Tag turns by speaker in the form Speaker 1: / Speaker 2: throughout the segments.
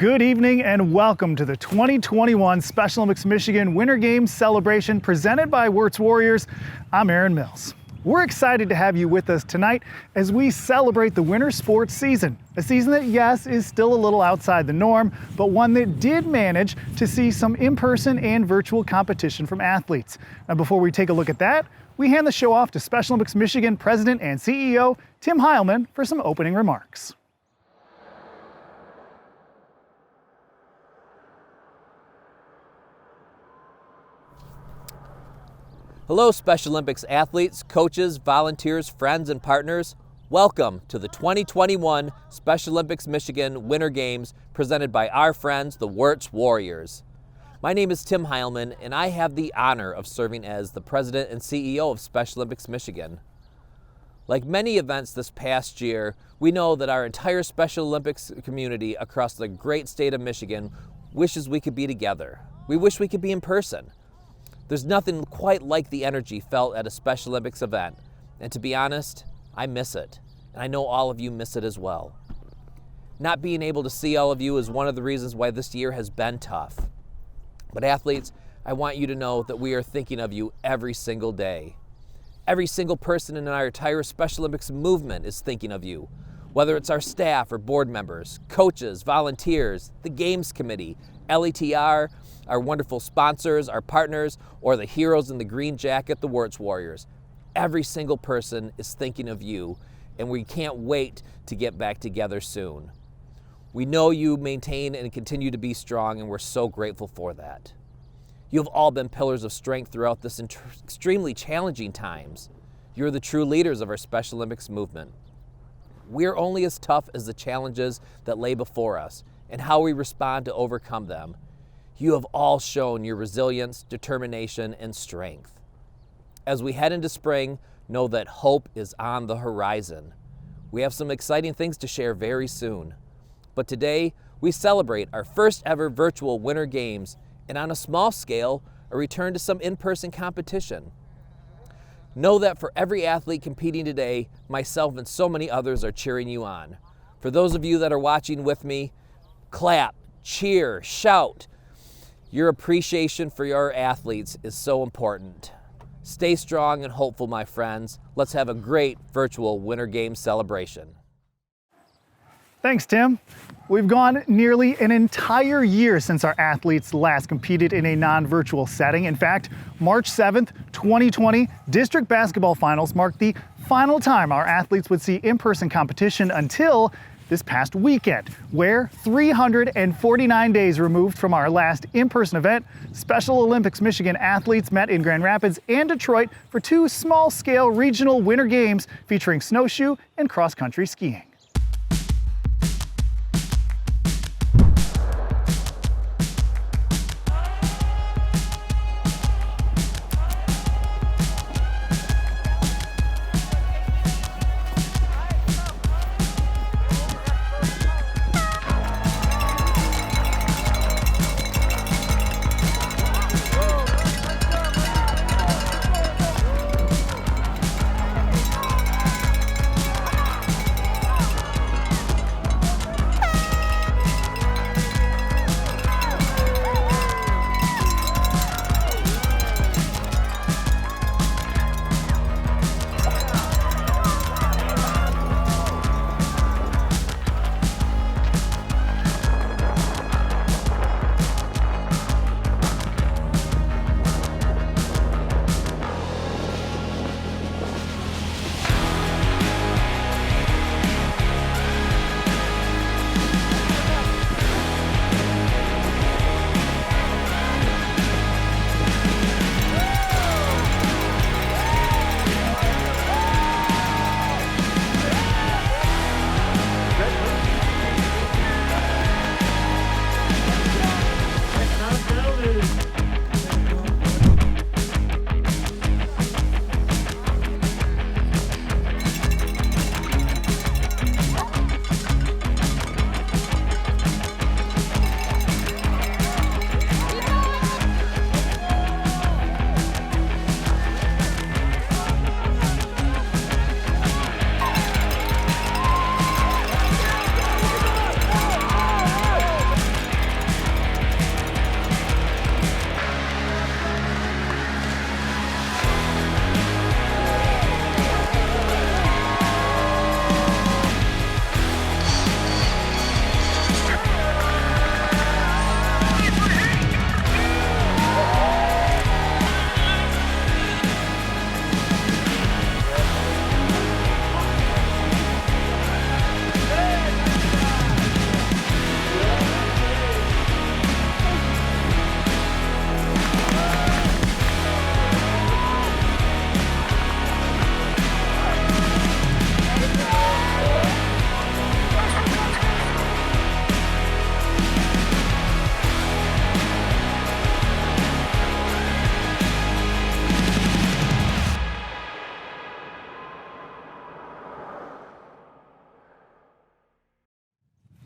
Speaker 1: Good evening and welcome to the 2021 Special Olympics Michigan Winter Games celebration presented by Wertz Warriors. I'm Aaron Mills. We're excited to have you with us tonight as we celebrate the winter sports season. A season that, yes, is still a little outside the norm, but one that did manage to see some in-person and virtual competition from athletes. Now, before we take a look at that, we hand the show off to Special Olympics Michigan President and CEO Tim Heilman for some opening remarks.
Speaker 2: Hello, Special Olympics athletes, coaches, volunteers, friends, and partners. Welcome to the 2021 Special Olympics Michigan Winter Games presented by our friends, the Wertz Warriors. My name is Tim Heilman, and I have the honor of serving as the President and CEO of Special Olympics Michigan. Like many events this past year, we know that our entire Special Olympics community across the great state of Michigan wishes we could be together. We wish we could be in person. There's nothing quite like the energy felt at a Special Olympics event. And to be honest, I miss it. And I know all of you miss it as well. Not being able to see all of you is one of the reasons why this year has been tough. But athletes, I want you to know that we are thinking of you every single day. Every single person in our entire Special Olympics movement is thinking of you. Whether it's our staff or board members, coaches, volunteers, the Games Committee, LETR, our wonderful sponsors, our partners, or the heroes in the green jacket, the Wurtz Warriors. Every single person is thinking of you, and we can't wait to get back together soon. We know you maintain and continue to be strong, and we're so grateful for that. You have all been pillars of strength throughout this extremely challenging times. You're the true leaders of our Special Olympics movement. We're only as tough as the challenges that lay before us and how we respond to overcome them. You have all shown your resilience, determination, and strength. As we head into spring, know that hope is on the horizon. We have some exciting things to share very soon. But today, we celebrate our first ever virtual Winter Games, and on a small scale, a return to some in-person competition. Know that for every athlete competing today, myself and so many others are cheering you on. For those of you that are watching with me, clap, cheer, shout. Your appreciation for your athletes is so important. Stay strong and hopeful, my friends. Let's have a great virtual Winter Games celebration.
Speaker 1: Thanks, Tim. We've gone nearly an entire year since our athletes last competed in a non-virtual setting. In fact, March 7th, 2020, district basketball finals marked the final time our athletes would see in-person competition until this past weekend, where 349 days removed from our last in-person event, Special Olympics Michigan athletes met in Grand Rapids and Detroit for two small-scale regional Winter Games featuring snowshoe and cross-country skiing.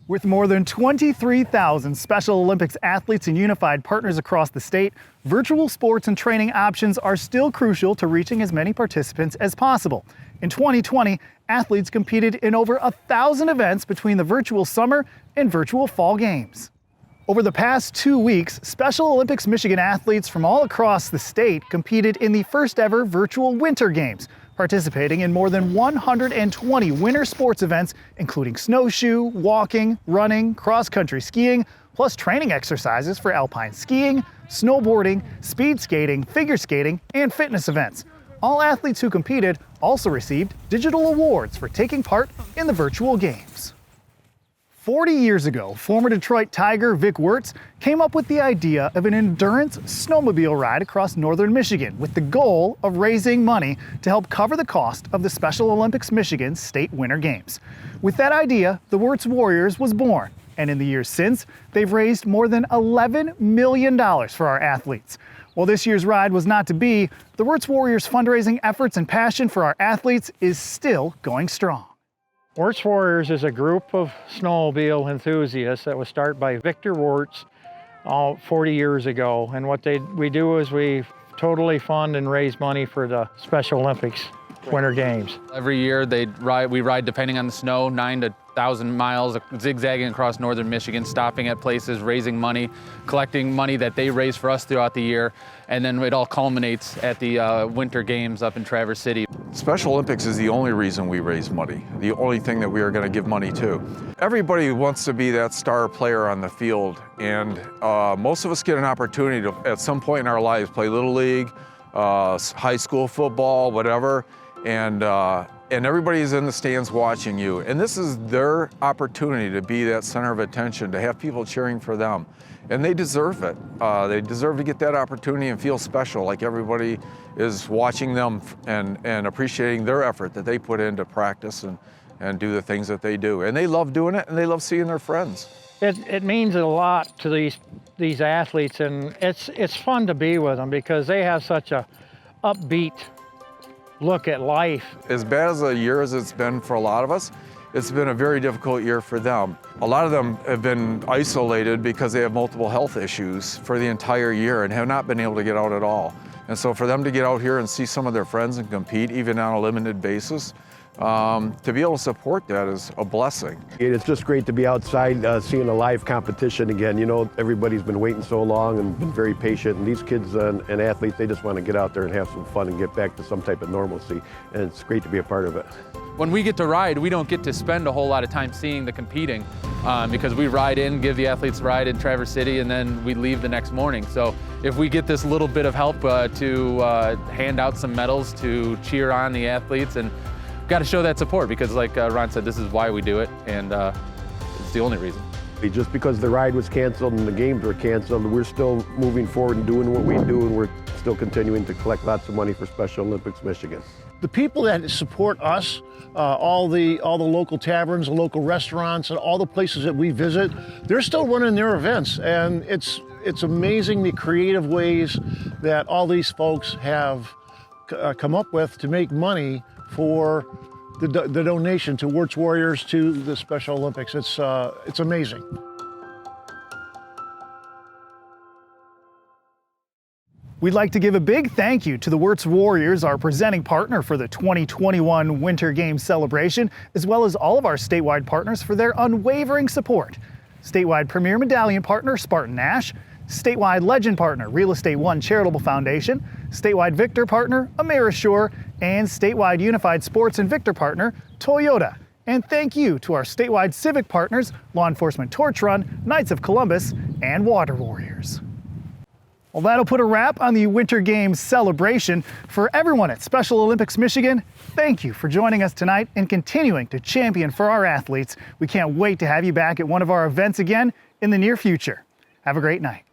Speaker 1: With more than 23,000 Special Olympics athletes and unified partners across the state, virtual sports and training options are still crucial to reaching as many participants as possible. In 2020, athletes competed in over 1,000 events between the virtual summer and virtual fall games. Over the past 2 weeks, Special Olympics Michigan athletes from all across the state competed in the first ever virtual Winter Games, participating in more than 120 winter sports events, including snowshoe, walking, running, cross-country skiing, plus training exercises for alpine skiing, snowboarding, speed skating, figure skating, and fitness events. All athletes who competed also received digital awards for taking part in the virtual games. 40 years ago, former Detroit Tiger Vic Wertz came up with the idea of an endurance snowmobile ride across northern Michigan with the goal of raising money to help cover the cost of the Special Olympics Michigan State Winter Games. With that idea, the Wurtz Warriors was born, and in the years since, they've raised more than $11 million for our athletes. While this year's ride was not to be, the Wertz Warriors' fundraising efforts and passion for our athletes is still going strong.
Speaker 3: Wurtz Warriors is a group of snowmobile enthusiasts that was started by Victor Wertz 40 years ago. And what we do is we totally fund and raise money for the Special Olympics Winter Games.
Speaker 4: Every year we ride, depending on the snow, 9 to 1,000 miles, zigzagging across northern Michigan, stopping at places, raising money, collecting money that they raise for us throughout the year, and then it all culminates at the Winter Games up in Traverse City.
Speaker 5: Special Olympics is the only reason we raise money, the only thing that we are going to give money to. Everybody wants to be that star player on the field, and most of us get an opportunity to, at some point in our lives, play Little League, high school football, whatever, and everybody's in the stands watching you. And this is their opportunity to be that center of attention, to have people cheering for them. And they deserve it. They deserve to get that opportunity and feel special, like everybody is watching them and appreciating their effort that they put into practice and do the things that they do. And they love doing it, and they love seeing their friends.
Speaker 3: It means a lot to these athletes, and it's fun to be with them because they have such a upbeat look at life.
Speaker 5: As bad as a year as it's been for a lot of us, it's been a very difficult year for them. A lot of them have been isolated because they have multiple health issues for the entire year and have not been able to get out at all. And so for them to get out here and see some of their friends and compete, even on a limited basis, to be able to support that is a blessing.
Speaker 6: It's just great to be outside seeing a live competition again. You know, everybody's been waiting so long and been very patient, and these kids and athletes, they just want to get out there and have some fun and get back to some type of normalcy, and it's great to be a part of it.
Speaker 4: When we get to ride, we don't get to spend a whole lot of time seeing the competing because we ride in, give the athletes a ride in Traverse City, and then we leave the next morning. So if we get this little bit of help to hand out some medals to cheer on the athletes, and got to show that support because like Ron said, this is why we do it, and it's the only reason.
Speaker 6: Just because the ride was canceled and the games were canceled, we're still moving forward and doing what we do, and we're still continuing to collect lots of money for Special Olympics Michigan.
Speaker 7: The people that support us, all the local taverns, the local restaurants, and all the places that we visit, they're still running their events, and it's amazing the creative ways that all these folks have come up with to make money for the donation to Wurtz Warriors, to the Special Olympics. It's amazing.
Speaker 1: We'd like to give a big thank you to the Wurtz Warriors, our presenting partner for the 2021 Winter Games celebration, as well as all of our statewide partners for their unwavering support. Statewide Premier Medallion partner Spartan Nash, statewide Legend partner Real Estate One Charitable Foundation, statewide Victor partner Amerishore, and statewide Unified Sports and Victor partner Toyota. And thank you to our statewide civic partners, Law Enforcement Torch Run, Knights of Columbus, and Water Warriors. Well, that'll put a wrap on the Winter Games celebration. For everyone at Special Olympics Michigan, thank you for joining us tonight and continuing to champion for our athletes. We can't wait to have you back at one of our events again in the near future. Have a great night.